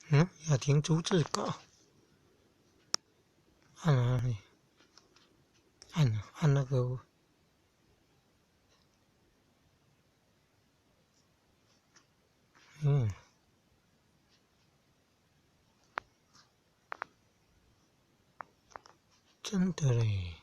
要停逐字稿，按哪里？按那个，真的嘞。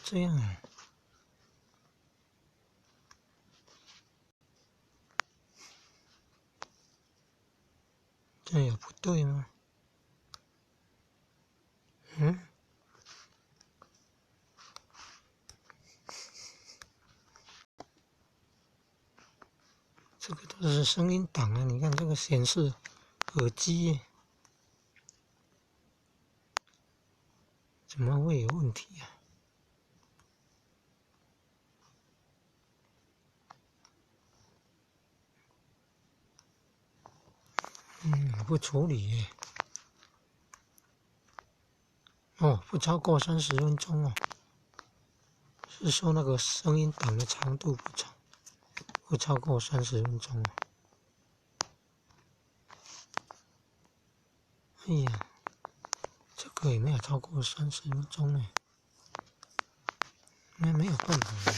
这样啊，这有不对吗？这个都是声音档啊！你看这个显示耳机，怎么会有问题啊？不处理耶。不超过30分钟哦。是说那个声音档的长度不超过30分钟哦。哎呀，这个也没有超过30分钟呢。那没有办法。